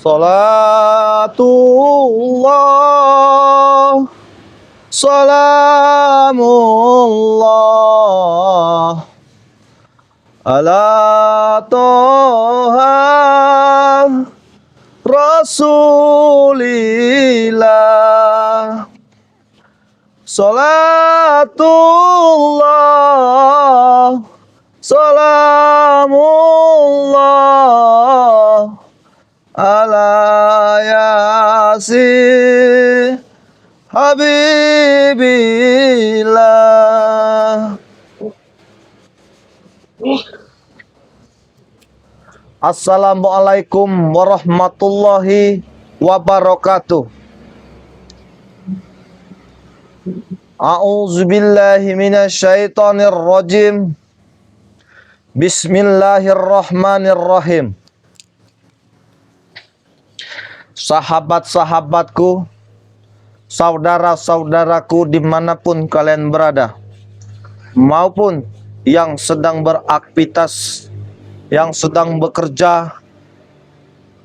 Salatullah, salamullah ala toha Rasulillah. Salatullah, salamullah ala yasin habibillah. Assalamualaikum warahmatullahi wabarakatuh. A'udzubillahi minasyaitonir rajim. Bismillahirrahmanirrahim. Sahabat-sahabatku, saudara-saudaraku dimanapun kalian berada, maupun yang sedang beraktivitas, yang sedang bekerja,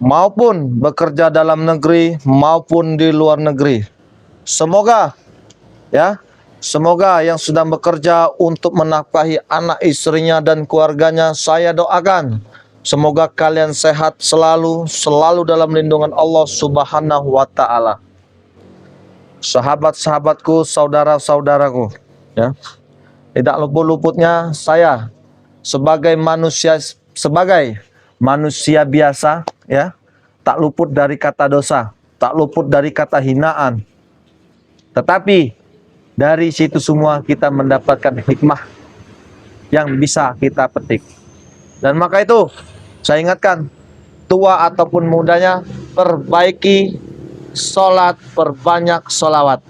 maupun bekerja dalam negeri maupun di luar negeri. Semoga semoga yang sedang bekerja untuk menafkahi anak istrinya dan keluarganya, saya doakan semoga kalian sehat selalu dalam lindungan Allah Subhanahu wa taala. Sahabat-sahabatku, saudara-saudaraku, ya. Tidak luput-luputnya saya sebagai manusia biasa, ya, tak luput dari kata dosa, tak luput dari kata hinaan. Tetapi dari situ semua kita mendapatkan hikmah yang bisa kita petik. Dan maka itu saya ingatkan, tua ataupun mudanya, perbaiki sholat, perbanyak sholawat.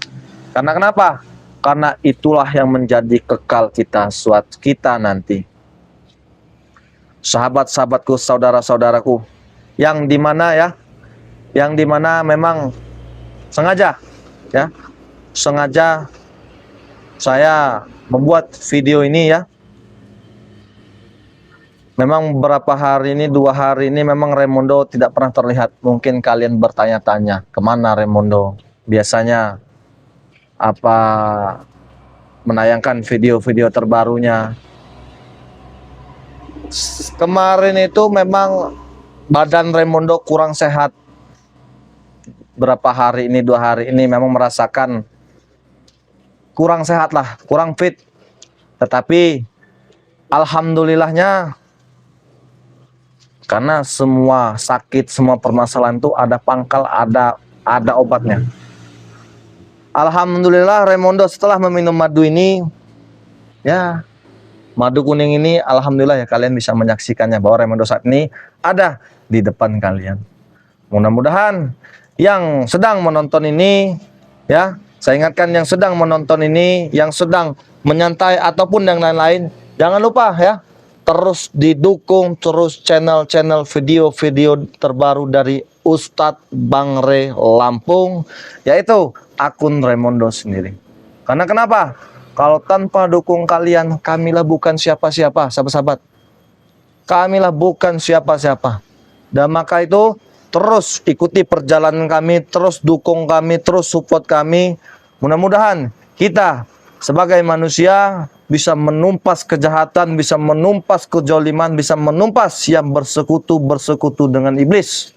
Karena kenapa? Karena itulah yang menjadi kekal kita suatu kita nanti. Sahabat-sahabatku, saudara-saudaraku, yang dimana memang sengaja saya membuat video ini, ya. Memang beberapa hari ini, 2 hari ini memang Raymondo tidak pernah terlihat. Mungkin kalian bertanya-tanya, kemana Raymondo? Biasanya menayangkan video-video terbarunya. Kemarin itu memang badan Raymondo kurang sehat. Berapa hari ini, 2 hari ini memang merasakan kurang sehat lah, kurang fit. Tetapi alhamdulillahnya, karena semua sakit, semua permasalahan itu ada pangkal, ada obatnya. Alhamdulillah Raymondo setelah meminum madu ini, ya, madu kuning ini, alhamdulillah ya, kalian bisa menyaksikannya bahwa Raymondo saat ini ada di depan kalian. Mudah-mudahan yang sedang menonton ini, ya, saya ingatkan yang sedang menonton ini, yang sedang menyantai ataupun yang lain-lain, jangan lupa, ya, terus didukung terus channel-channel video-video terbaru dari Ustadz Bang Ray Lampung, yaitu akun Raymondo sendiri. Karena kenapa? Kalau tanpa dukung kalian, kamilah bukan siapa-siapa, sahabat-sahabat. Kamilah bukan siapa-siapa. Dan maka itu terus ikuti perjalanan kami, terus dukung kami, terus support kami. Mudah-mudahan kita sebagai manusia bisa menumpas kejahatan, bisa menumpas kejoliman, bisa menumpas yang bersekutu dengan iblis.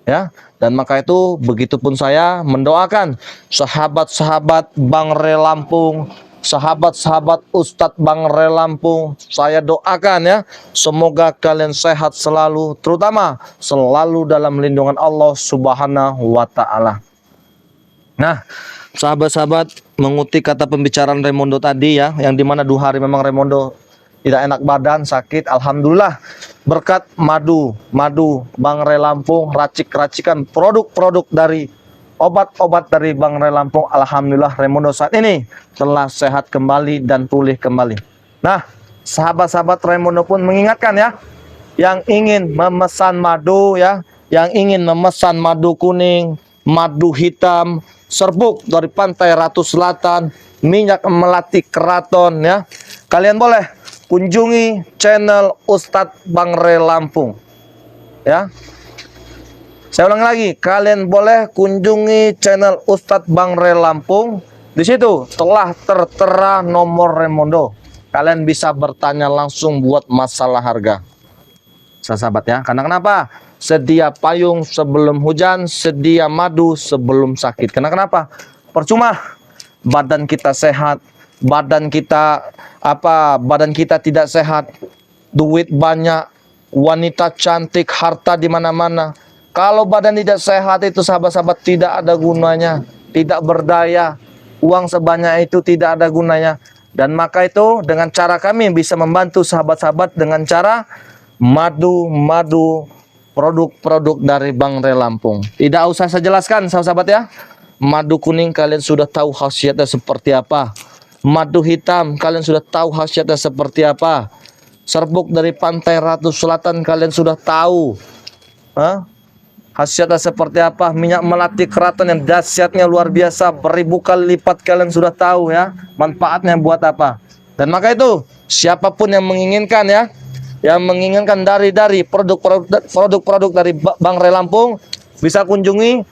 Ya, dan maka itu begitupun saya mendoakan sahabat-sahabat Bang Ray Lampung, sahabat-sahabat Ustadz Bang Ray Lampung, saya doakan, ya, semoga kalian sehat selalu, terutama selalu dalam lindungan Allah Subhanahu wa taala. Nah, sahabat-sahabat, mengutip kata pembicaraan Raymondo tadi, ya, yang dimana 2 hari memang Raymondo tidak enak badan, sakit. Alhamdulillah berkat madu Bang Ray Lampung, racikan produk-produk dari obat-obat dari Bang Ray Lampung, alhamdulillah Raymondo saat ini telah sehat kembali dan pulih kembali. Nah, sahabat-sahabat Raymondo pun mengingatkan, ya, yang ingin memesan madu, ya, yang ingin memesan madu kuning, madu hitam, serbuk dari Pantai Ratu Selatan, minyak melati keraton, ya, kalian boleh kunjungi channel Ustadz Bang Ray Lampung, ya. Saya ulang lagi, kalian boleh kunjungi channel Ustadz Bang Re Lampung. Di situ telah tertera nomor Raimondo. Kalian bisa bertanya langsung buat masalah harga. Sahabat ya, karena kenapa? Sedia payung sebelum hujan, sedia madu sebelum sakit. Karena kenapa? Percuma badan kita sehat, badan kita tidak sehat, duit banyak, wanita cantik, harta di mana-mana. Kalau badan tidak sehat itu sahabat-sahabat tidak ada gunanya, tidak berdaya. Uang sebanyak itu tidak ada gunanya. Dan maka itu dengan cara kami bisa membantu sahabat-sahabat dengan cara madu produk-produk dari Bang Re Lampung. Tidak usah saya jelaskan sahabat-sahabat ya. Madu kuning kalian sudah tahu khasiatnya seperti apa. Madu hitam kalian sudah tahu khasiatnya seperti apa. Serbuk dari Pantai Ratu Selatan kalian sudah tahu khasiatnya seperti apa. Minyak melati keraton yang dahsyatnya luar biasa, beribu kali lipat kalian sudah tahu ya manfaatnya buat apa. Dan maka itu siapapun yang menginginkan ya, yang menginginkan dari produk-produk dari Bang Re Lampung, bisa kunjungi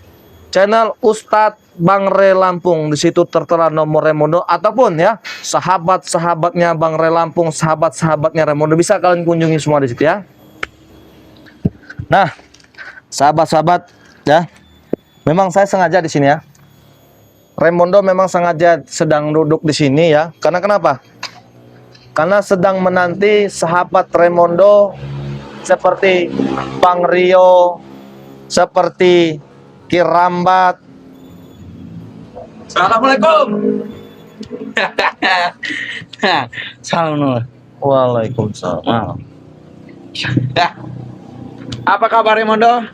channel Ustadz Bang Re Lampung. Di situ tertera nomor Raimondo, ataupun ya sahabat-sahabatnya Bang Re Lampung, sahabat-sahabatnya Raimondo, bisa kalian kunjungi semua di situ ya. Nah, sahabat-sahabat ya, memang saya sengaja di sini ya. Raimondo memang sengaja sedang duduk di sini ya. Karena kenapa? Karena sedang menanti sahabat Raimondo seperti Bang Rio, seperti Kirambat. Assalamualaikum. Salam. Waalaikumsalam. Apa kabar Raimondo?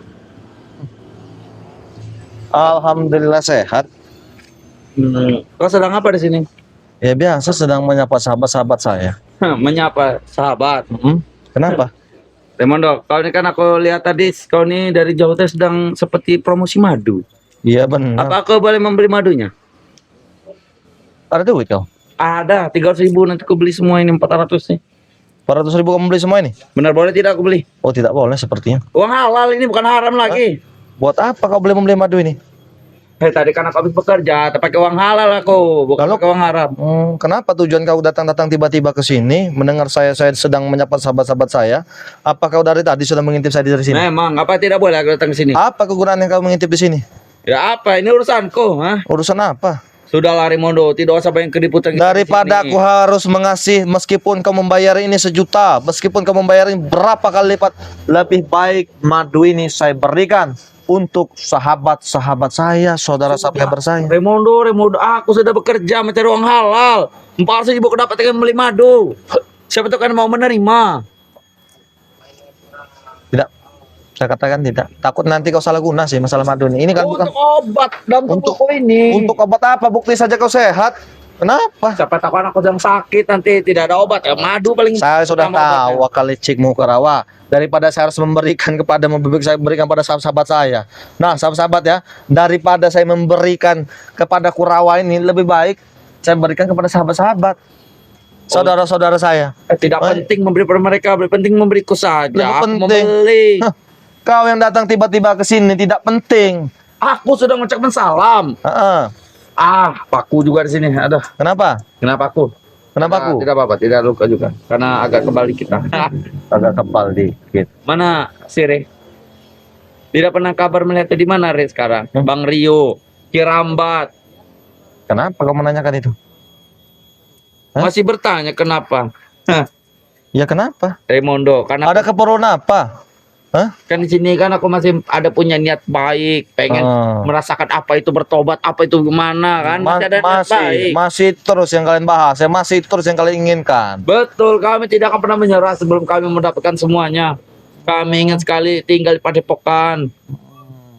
Alhamdulillah sehat. Kau sedang apa di sini? Ya biasa sedang menyapa sahabat-sahabat saya. Menyapa sahabat. Kenapa? Raimondo, kau ini kan aku lihat tadi kau ini dari jauh teh sedang seperti promosi madu. Iya benar. Apa aku boleh membeli madunya? Ada duit kau? Ada, 300.000 nanti aku beli semua ini 400 nih. 400.000 kamu beli semua ini? Benar boleh tidak aku beli? Oh tidak boleh sepertinya. Uang halal ini bukan haram lagi. Buat apa kau boleh membeli madu ini? Tadi kan aku habis bekerja, tapi pakai uang halal aku, bukan pakai uang haram. Kenapa tujuan kau datang-datang tiba-tiba ke sini, mendengar saya sedang menyapa sahabat-sahabat saya? Apa kau dari tadi sudah mengintip saya dari sini? Memang, apa tidak boleh aku datang ke sini? Apa kegunaan yang kau mengintip di sini? Ya apa, ini urusanku, Urusan apa? Sudah lari Mondo, tidak usah banyak keributan. Daripada aku harus mengasih, meskipun kau membayar ini 1 juta, meskipun kau membayar ini berapa kali lipat, lebih baik madu ini saya berikan untuk sahabat-sahabat saya, saudara-sahabat saya. Raimondo, aku sudah bekerja mencari uang halal. 400.000 aku dapat dengan beli madu. Siapa tahu kan mau menerima. Tidak, saya katakan tidak. Takut nanti kau salah guna sih masalah madu ini. Ini kan bukan untuk obat dalam tubuhku ini. Untuk obat apa? Bukti saja kau sehat. Kenapa? Siapa tahu anak sedang sakit nanti tidak ada obat. Ya, madu paling. Saya sudah tahu kali cikmu ke rawa. Daripada saya harus memberikan kepada saya berikan pada sahabat-sahabat saya. Nah, sahabat-sahabat ya, daripada saya memberikan kepada Kurawa ini, lebih baik saya berikan kepada sahabat-sahabat, saudara-saudara saya. Tidak penting memberi pada mereka, penting memberiku saja. Lebih penting. membeli. Kau yang datang tiba-tiba ke sini tidak penting. Aku sudah mengucapkan salam. Paku juga di sini. Aduh. Kenapa? Kenapa aku? Kenapa aku? Tidak apa-apa, tidak luka juga. Karena agak kebal kita. Agak kebal dikit. Mana si Re? Tidak pernah kabar melihat di mana Re sekarang? Bang Rio, Kirambat. Kenapa kau menanyakan itu? Masih bertanya kenapa? Ya kenapa? Raimondo, karena ada keperluan apa? Kan di sini kan aku masih ada punya niat baik, pengen merasakan apa itu bertobat, apa itu gimana kan? Masih ada niat baik. Masih terus yang kalian bahas, masih terus yang kalian inginkan. Betul, kami tidak akan pernah menyerah sebelum kami mendapatkan semuanya. Kami ingin sekali tinggal di Padepokan.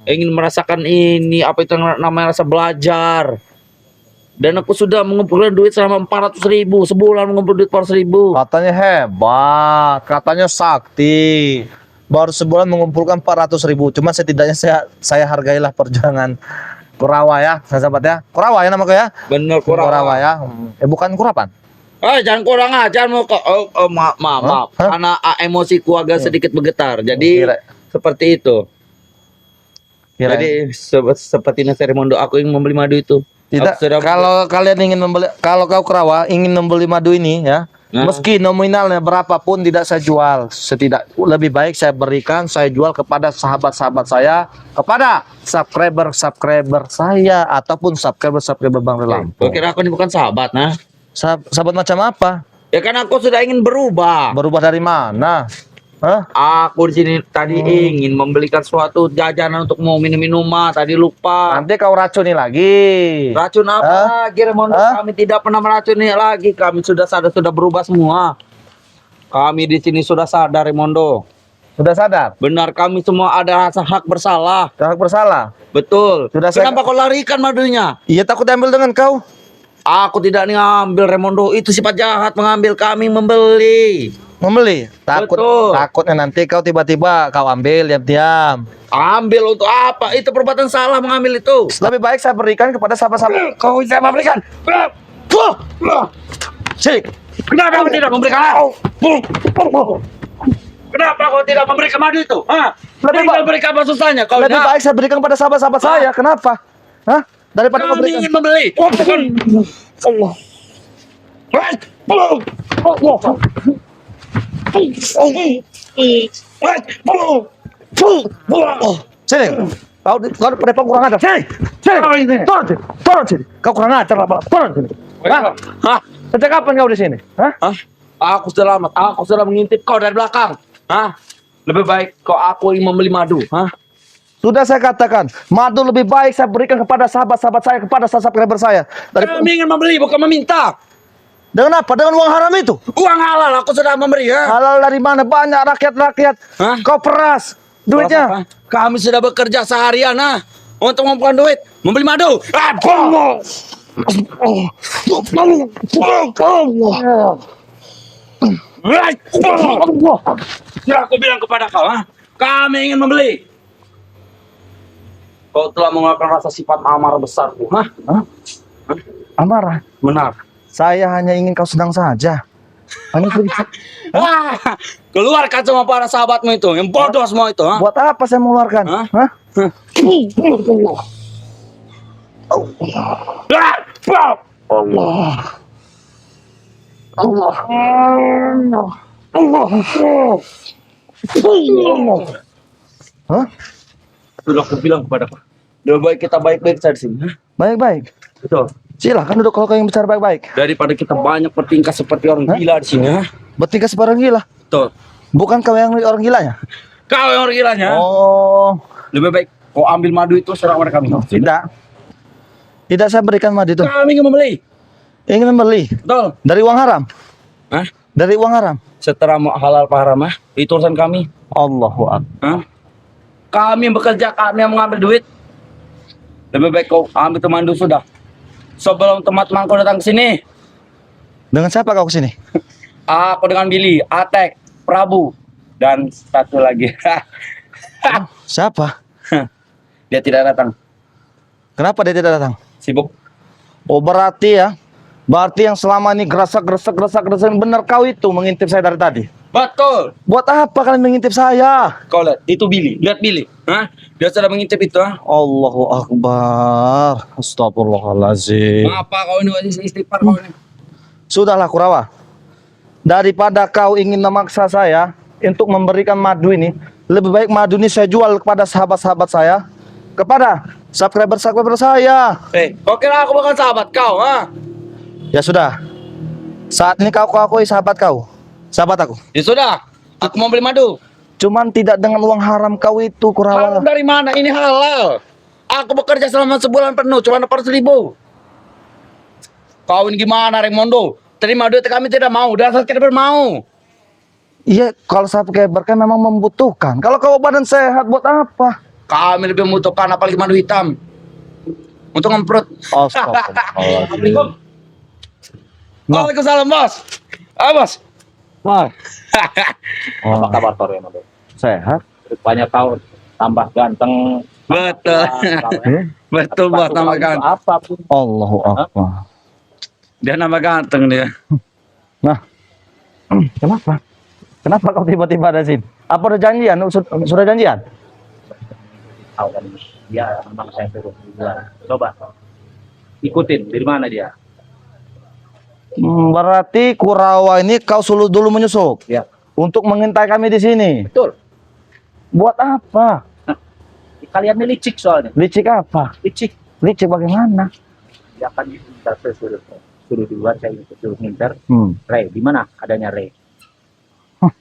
Ingin merasakan ini, apa itu namanya rasa belajar. Dan aku sudah mengumpulkan duit selama 400.000 sebulan, mengumpul duit 400.000. Katanya hebat, katanya sakti. Baru sebulan mengumpulkan 400.000. Cuma setidaknya saya hargailah perjuangan Kurawa ya, sahabat ya. Kurawa ya namaku ya. Bener Kurawa ya. Bukan Kurapan. Jangan kurang ajar mau kok. Maaf. Karena emosiku agak sedikit bergetar. Jadi seperti itu. Kirain. Jadi seperti Nasi Raimondo, aku ingin membeli madu itu. Tidak. Aku sudah- Kalau kalian ingin membeli, kalau kau Kerawa ingin membeli madu ini ya, Nah. meski nominalnya berapapun tidak saya jual. Lebih baik saya berikan, saya jual kepada sahabat-sahabat saya, kepada subscriber saya ataupun subscriber Bang Relam. Kau kira aku ini bukan sahabat, nah? Sahabat macam apa? Ya kan aku sudah ingin berubah. Berubah dari mana? Hah? Aku di sini tadi ingin membelikan suatu jajanan untuk mau minum-minuman, tadi lupa. Nanti kau racuni lagi. Racun apa lagi, Raimondo? Hah? Kami tidak pernah meracuni lagi. Kami sudah sadar, sudah berubah semua. Kami di sini sudah sadar, Raimondo. Sudah sadar? Benar, kami semua ada rasa hak bersalah. Sudah bersalah? Betul. Sudah saya- Kenapa kau larikan madunya? Iya, takut ambil dengan kau. Aku tidak ngambil, Raimondo. Itu sifat jahat mengambil, kami membeli. Membeli? Betul. Takutnya nanti kau tiba-tiba kau ambil diam-diam. Ambil untuk apa? Itu perbuatan salah mengambil itu. Lebih baik saya berikan kepada sahabat-sahabat. Kau bisa memberikan. Sini. Kenapa kau tidak memberikan? Kenapa kau tidak memberikan madu itu? Hah? Lebih Tinggal berikan apa susahnya kau? Lebih nak? baik saya berikan kepada sahabat-sahabat saya. Kenapa? Hah? Daripada Kami memberikan. ingin membeli. Allah. Sini. Kau pada kurang ajar. Sini. Sini. Turun sini. Turun sini. Kau kurang ajar lah. Turun sini. Hah? Hah? Sejak kapan kau di sini? Hah? Hah? Aku sudah lama. Aku sudah mengintip kau dari belakang. Hah? Lebih baik aku ingin membeli madu. Hah? Sudah saya katakan, madu lebih baik saya berikan kepada sahabat-sahabat saya, kepada subscriber saya. Kami ingin membeli, bukan meminta. Dengan apa? Dengan uang haram itu? Uang halal aku sudah memberi, ya. Halal dari mana? Banyak rakyat-rakyat. Hah? Kau peras duitnya. Kami sudah bekerja seharian, nah, untuk mengumpulkan duit, membeli madu. Ya, aku bilang kepada kau, kami ingin membeli. Kau telah mengeluarkan rasa sifat amarah besarku, Amarah. Benar. Saya hanya ingin kau senang saja. Hanya sedikit. Keluarkan semua para sahabatmu itu, yang bodoh semua itu, Buat apa saya mengeluarkan? Hah? Hah? Hah? Sudah aku bilang kepada kau. Lebih baik kita baik-baik saja di sini. Baik-baik. Betul. Silahkan duduk kalau kau yang bicara baik-baik. Daripada kita banyak bertingkah seperti orang gila di sini, Bertingkah sebarang gila. Betul. Bukan kau yang orang gilanya? Kau yang orang gilanya. Oh, Lebih baik kau ambil madu itu serang pada kami. tidak. Tidak saya berikan madu itu. Kami ingin membeli. Ingin membeli Betul. dari uang haram. Hah? Dari uang haram. Setelah mau halal pak haram, itu urusan kami. Allahu Akbar. Hah? Kami yang bekerja, kami yang mengambil duit. Lebih baik kau ambil temandu sudah. Sebelum teman-teman kau datang ke sini, Dengan siapa kau kesini? aku dengan Billy, Atek, Prabu, dan satu lagi. Siapa? Dia tidak datang, Kenapa dia tidak datang? sibuk. Oh berarti ya. Berarti yang selama ini gerasak benar kau itu mengintip saya dari tadi. Betul. Buat apa kalian mengintip saya? Kau lihat, itu Billy. Lihat Billy. Dia sudah mengintip itu. Allahu Akbar. Astagfirullahaladzim. Mengapa kau ini istighfar kau ini? Sudahlah Kurawa. Daripada kau ingin memaksa saya untuk memberikan madu ini, lebih baik madu ini saya jual kepada sahabat-sahabat saya, kepada subscriber saya. Kau kira aku bukan sahabat kau, Ya sudah. Saat ini kau akui sahabat kau. Sahabat aku. Ya sudah, aku mau beli madu. Cuman tidak dengan uang haram kau itu Kurawa. Halal dari mana? Ini halal. Aku bekerja selama sebulan penuh, cuma 400.000. Kau ini gimana, Raimondo? Terima duit kami tidak mau, dasar tidak bermau. Iya, kalau subscriber kan memang membutuhkan. Kalau kau badan sehat buat apa? Kami lebih membutuhkan apalagi madu hitam. Untuk ngemprut. Assalamualaikum. Waalaikumsalam, Bos. Bos. Wah, Apa kabar Pak Raimondo? sehat. Banyak tahun tambah ganteng. Betul. Betul, Bos, nama ganteng. Apapun. Allahu Akbar. Dia nama ganteng dia. Nah, kenapa? Kenapa kau tiba-tiba ada sini? Apa udah janjian? Sudah janjian? tahu kan dia memang saya suruh duluan. Coba ikutin dari mana dia. Berarti Kurawa ini kau suruh dulu menyusup Ya, untuk mengintai kami di sini. betul. Buat apa? Kalian ini licik soalnya. Licik apa? Licik. Licik bagaimana? Dia kan minta saya suruh duluan, saya suruh nginter. Hmm. Ray, di mana adanya Ray?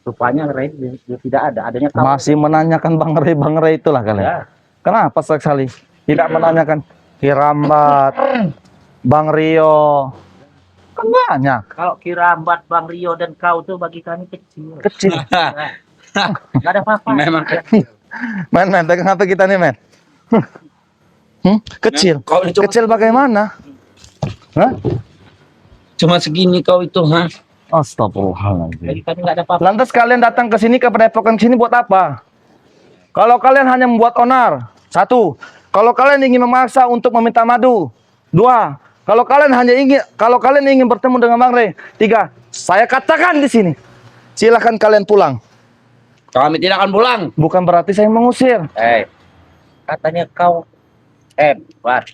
Rupanya Ray dia tidak ada, adanya kamu. Masih menanyakan Bang Ray itulah kalian. Ya, Kenapa sekali tidak menanyakan Kirambat, Bang Rio? Kan banyak. kalau Kirambat, Bang Rio dan kau tuh bagi kami kecil. Kecil. Nggak ada apa-apa. Memang Men, pegang HP kita nih, men. Kecil. kau ini cuma, Kecil bagaimana? Hah? cuma segini kau itu, ha? Bagi Astagfirullahaladzim. kami nggak ada apa-apa. Lantas kalian datang ke sini ke Padepokan sini buat apa? Kalau kalian hanya membuat onar, satu. Kalau kalian ingin memaksa untuk meminta madu, dua. Kalau kalian ingin bertemu dengan Bang Rey, tiga. Saya katakan di sini, silahkan kalian pulang. Kami tidak akan pulang. Bukan berarti saya mengusir. Katanya kau hebat.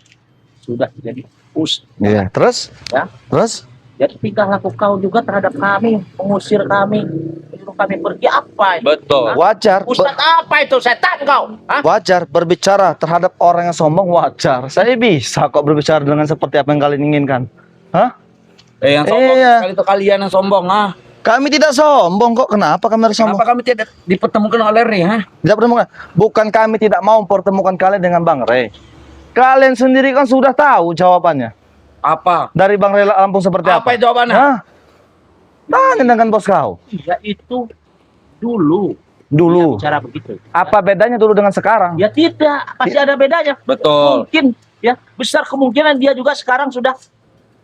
Sudah jadi us. Iya. Terus? Ya. Terus? Jadi tingkah laku kau juga terhadap kami, mengusir kami, menyuruh kami pergi apa? Betul. Wajar. Ustadz apa itu? Setan kau? Hah? Wajar berbicara terhadap orang yang sombong, wajar. Saya bisa kok berbicara dengan seperti apa yang kalian inginkan. Hah? Yang sombong Iya. kali itu kalian yang sombong, ha? Kami tidak sombong kok. Kenapa kami harus sombong? Kenapa kami tidak dipertemukan oleh Ray, ha? Tidak pertemukan. Bukan kami tidak mau mempertemukan kalian dengan Bang Rey. Kalian sendiri kan sudah tahu jawabannya. Apa? Dari Bang Rey Lampung seperti apa? Apa jawabannya? Hah? Tanya dengan bos kau. Ya itu dulu. Dulu. Dia bicara begitu. Apa bedanya dulu dengan sekarang? Ya tidak, pasti ada bedanya. Betul. Mungkin ya besar kemungkinan dia juga sekarang sudah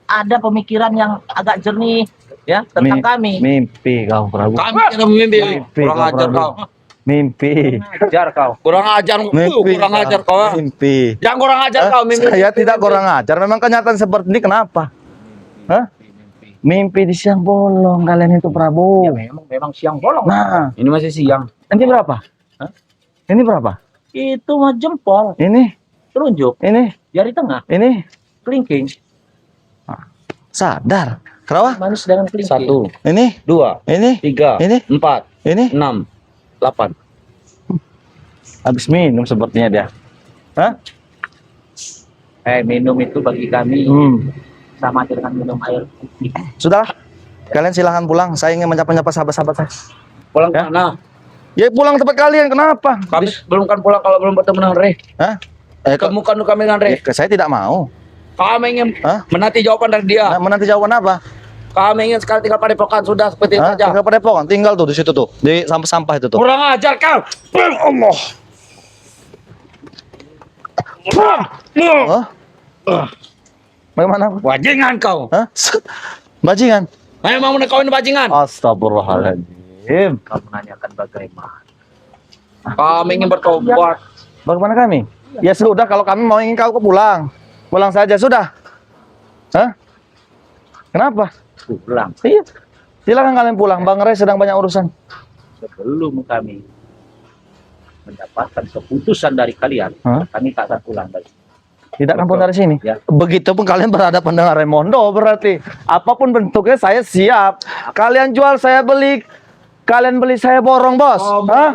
ada pemikiran yang agak jernih ya tentang kami. Mimpi kau, Prabu. Kami tidak memimpi. Mimpi Kurang kau, ajar Prabu. kau. Mimpi. Ajar kau. Kurang ajar. Mimpi. Kurang ajar kau. Ha? Mimpi. Jangan kurang ajar Hah? kau. Mimpi. Saya tidak kurang ajar. Memang kenyataan seperti ini kenapa? Hah? Mimpi di siang bolong kalian itu, Prabu. Ya memang siang bolong. Nah, Ini masih siang. ini berapa? Hah? Ini berapa? Itu mah jempol, Ini, telunjuk, ini, jari tengah, ini. kelingking, Sadar. Kenapa? manis dengan kelingking. 1, Ini, 2, ini, 3, ini, 4, ini. 6, 8. Habis minum sepertinya dia. Hah? Minum itu bagi kami sama aja dengan minum air putih. Sudah. Kalian silahkan pulang. Saya ingin menyapa-nyapa sahabat-sahabat saya. Pulang Ya. mana? Ya pulang ke tempat kalian. Kenapa? Kami belum kan pulang kalau belum bertemu dengan Ray. Hah? Kok- Temukan dulu kami dengan Ray. saya tidak mau. Kami ingin Hah? menanti jawaban dari dia. Nah, menanti jawaban apa? Kami ingin sekali tinggal pada Padepokan sudah seperti itu Hah? saja. Tinggal Padepokan. Tinggal tuh di situ tuh. Di sampah-sampah itu tuh. Kurang ajar kau. Allah. Hah? Bagaimana? Bajingan kau. Hah? Bajingan. Memang mau kawin bajingan. Astagfirullahaladzim. Kau menanyakan bagaimana? Kami ingin bertobat. Bagaimana kami? Ya sudah, kalau kami mau ingin kau pulang. Pulang saja, sudah. Hah? Kenapa? Pulang Iya. Silakan kalian pulang. Bang Rey sedang banyak urusan. sebelum kami mendapatkan keputusan dari kalian, Hah? kami tak akan pulang lagi. Tidak akan pulang dari sini. Ya. Begitupun kalian berhadapan dengan Raimondo berarti. Apapun bentuknya saya siap. Kalian jual saya beli. Kalian beli saya borong, Bos. Hah?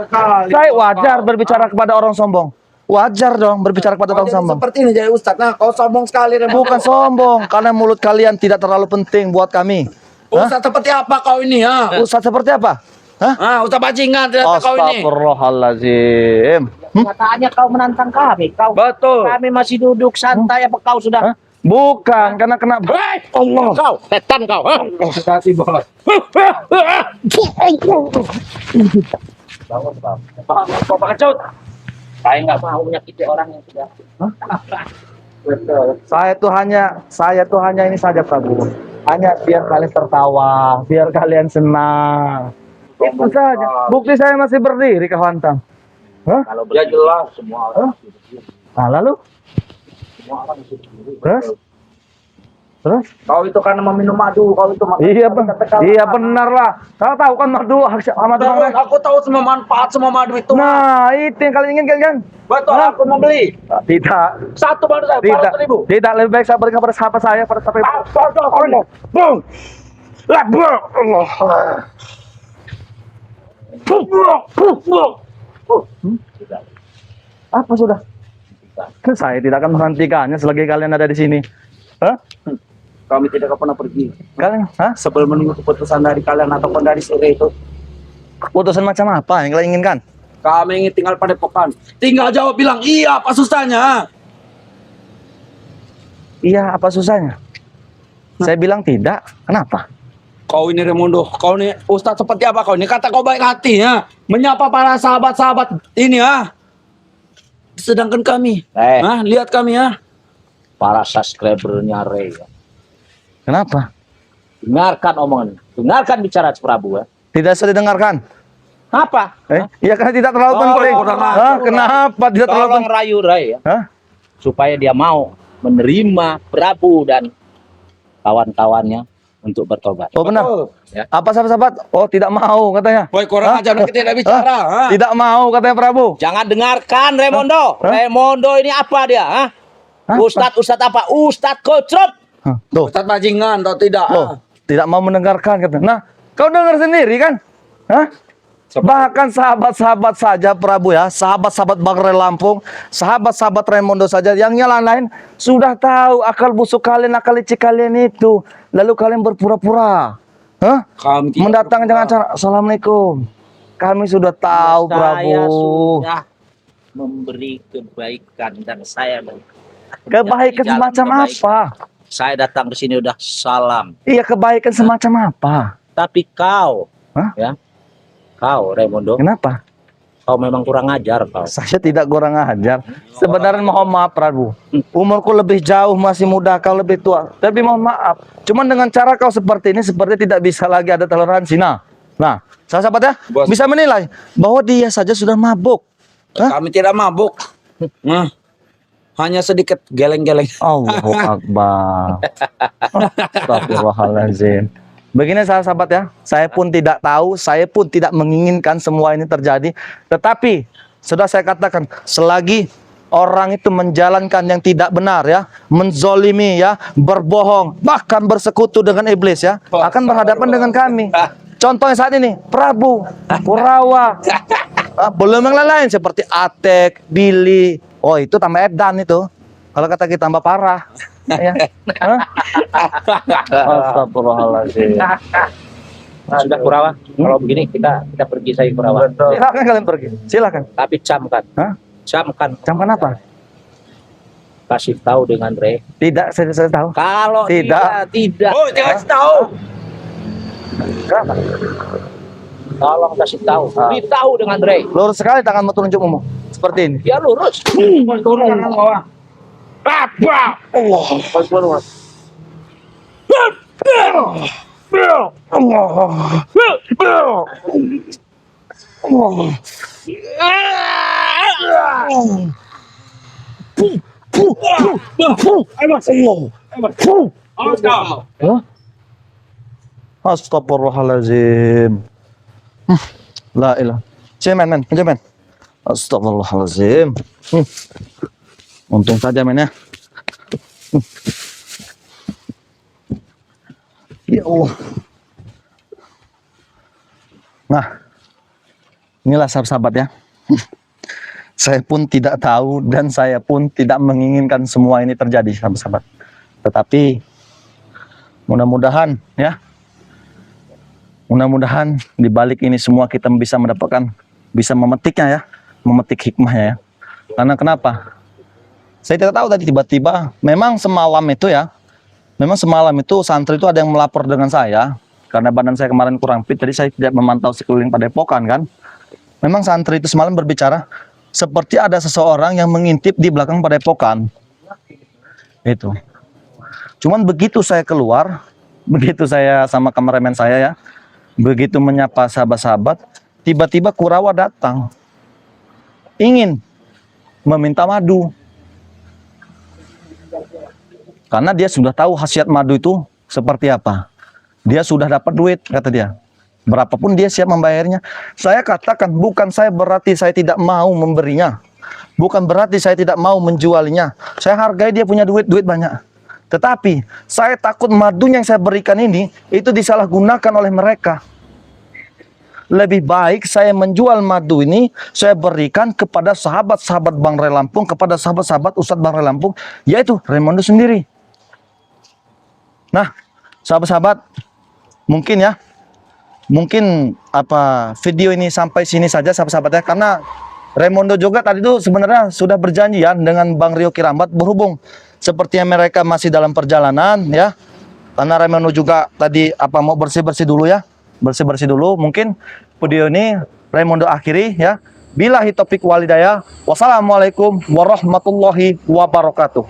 Saya wajar berbicara kepada orang sombong. Wajar dong berbicara kepada orang sombong. Seperti ini jadi Ustadz. Nah, kau sombong sekali. Bukan sombong, karena mulut kalian tidak terlalu penting buat kami. Ustadz seperti apa kau ini, ha? Ustadz seperti apa? Hah? Ah, Ustadz bajingan ternyata kau ini. Astagfirullahaladzim. Kenyataannya kau menantang kami. Betul. Kami masih duduk santai apa kau sudah? Hah? Bukan, karena kenapa? Hei, Allah. Kau, setan kau. Kasih bos. Bangun, Bang. Kau pengecut. Saya nggak mau menyakiti orang yang sudah. Betul. Saya tuh hanya ini saja, Prabu. Hanya biar kalian tertawa, biar kalian senang. Itu saja. Bukti saya masih berdiri, Kahwantang. Hah? Kalau Ya jelas. semua orang Nah, lalu? semua orang sudah dulu. Terus? Terus? Kau itu karena meminum madu, kau itu Iya, iya benar lah. Kau tahu kan madu sama Tahu, aku tahu semua manfaat semua madu itu. Nah, itu yang kalian inginkan kan? Betul, aku mau beli. Tidak. Satu madu saya, Tidak. 400.000. Tidak, lebih baik saya berikan pada sahabat saya, pada sampai Allah. Bung. Lah, Allah. Apa sudah? Saya tidak akan menghentikannya selagi kalian ada di sini. Hah? Kami tidak pernah pergi. Kalian? Hah? Sebelum menunggu keputusan dari kalian ataupun dari sore itu. Keputusan macam apa yang kalian inginkan? Kami ingin tinggal pada Padepokan. Tinggal jawab bilang, iya apa susahnya? Iya, apa susahnya? Saya bilang tidak. Kenapa? Kau ini Raimundo, kau ini Ustadz seperti apa kau ini? Kata kau baik hati ya. Menyapa para sahabat-sahabat ini ya. Sedangkan kami, lihat kami ya. Para subscribernya Ray ya. Kenapa? Dengarkan omongan, dengarkan bicara Prabu ya. Tidak bisa didengarkan. Apa? Iya karena tidak terlalu penting. Hah? Kenapa tidak terlalu Tolong penting? rayu Ray ya. Hah? Supaya dia mau menerima Prabu dan kawan-kawannya untuk bertobat. Oh benar. Ya. Apa sahabat-sahabat? Oh tidak mau katanya. Woi kurang ajar kita tidak bicara. ha? Tidak mau katanya Prabu. Jangan dengarkan Raimundo. Hah? Raimundo ini apa dia? Hah? Hah? Ustadz apa? Ustadz Kocrot. Hah, Tuh, Ustadz bajingan atau tidak? loh, tidak mau mendengarkan katanya. Nah, kau dengar sendiri kan? Hah? Bahkan sahabat-sahabat saja Prabu ya, sahabat-sahabat Bagre Lampung, sahabat-sahabat Raimundo saja, yang lain-lain sudah tahu akal busuk kalian, akal licik kalian itu. Lalu kalian berpura-pura. Hah? Kami tidak Mendatang dengan cara Assalamualaikum. Kami sudah tahu Prabu. Saya sudah memberi kebaikan dan saya Kebaikan Jalan semacam kebaikan. apa? Saya datang ke sini udah salam. Iya, kebaikan semacam apa? Tapi kau, Hah? ya, kau Raimundo, Kenapa? kau memang kurang ajar kau. Saya tidak kurang ajar. Sebenarnya mohon maaf Prabu. Umurku lebih jauh, masih muda, kau lebih tua. Tapi mohon maaf. Cuman dengan cara kau seperti ini, seperti tidak bisa lagi ada toleransi. Nah, sahabat ya, Bos. bisa menilai bahwa dia saja sudah mabuk. Hah? Kami tidak mabuk. Nah, hanya sedikit geleng-geleng. Allahu Akbar. Astagfirullahaladzim. Begini sahabat ya, saya pun tidak tahu, saya pun tidak menginginkan semua ini terjadi. Tetapi, sudah saya katakan, selagi orang itu menjalankan yang tidak benar ya, menzolimi ya, berbohong, bahkan bersekutu dengan iblis ya, akan berhadapan dengan kami. Contohnya saat ini, Prabu, Kurawa, belum yang lain-lain seperti Atek, Billy. Oh itu tambah edan itu. Kalau kata kita tambah parah. Ya. Hah? Astagfirullahaladzim. Sudah Kurawa, kalau begini kita pergi saja Kurawa. Silakan kalian pergi. Silakan. Tapi camkan, Hah? camkan, Camkan apa? kasih tahu dengan Ray. Tidak, saya tahu. Kalau Tidak. dia tidak, Oh, jangan kasih tahu. Kenapa? tolong kasih tahu. Beritahu dengan Ray. Lurus sekali tanganmu telunjukmu. Seperti ini. Dia lurus. Turun tangan bawah. Apa? Allah. Hah? Astagfirullahaladzim. La ilah. Cemen, men. Cemen. Astagfirullahaladzim. Untung saja, men ya. Ya Allah. Nah, inilah sahabat-sahabat ya. Saya pun tidak tahu dan saya pun tidak menginginkan semua ini terjadi, sahabat-sahabat. Tetapi mudah-mudahan ya, mudah-mudahan di balik ini semua kita bisa mendapatkan, bisa memetiknya ya, memetik hikmahnya ya. Karena kenapa? Saya tidak tahu tadi tiba-tiba, memang semalam itu ya, memang semalam itu santri itu ada yang melapor dengan saya, karena badan saya kemarin kurang fit, jadi saya tidak memantau sekeliling Padepokan kan. Memang santri itu semalam berbicara, seperti ada seseorang yang mengintip di belakang Padepokan. Itu. Cuman begitu saya keluar, begitu saya sama kameramen saya ya, begitu menyapa sahabat-sahabat, tiba-tiba Kurawa datang. Ingin meminta madu. Karena dia sudah tahu khasiat madu itu seperti apa. Dia sudah dapat duit, kata dia. Berapapun dia siap membayarnya. Saya katakan bukan saya berarti saya tidak mau memberinya. Bukan berarti saya tidak mau menjualnya. Saya hargai dia punya duit banyak. Tetapi saya takut madu yang saya berikan ini itu disalahgunakan oleh mereka. Lebih baik saya menjual madu ini, saya berikan kepada sahabat-sahabat Bang Ray Lampung, kepada sahabat-sahabat Ustadz Bang Ray Lampung, yaitu Raimondo sendiri. Nah, sahabat-sahabat, mungkin video ini sampai sini saja sahabat-sahabatnya, karena Raimondo juga tadi itu sebenarnya sudah berjanjian dengan Bang Rio Kirambat, berhubung sepertinya mereka masih dalam perjalanan ya. Karena Raimondo juga tadi mau bersih-bersih dulu ya. Bersih-bersih dulu. Mungkin video ini Raimondo akhiri ya. Billahi taufiq walhidayah. Wassalamualaikum warahmatullahi wabarakatuh.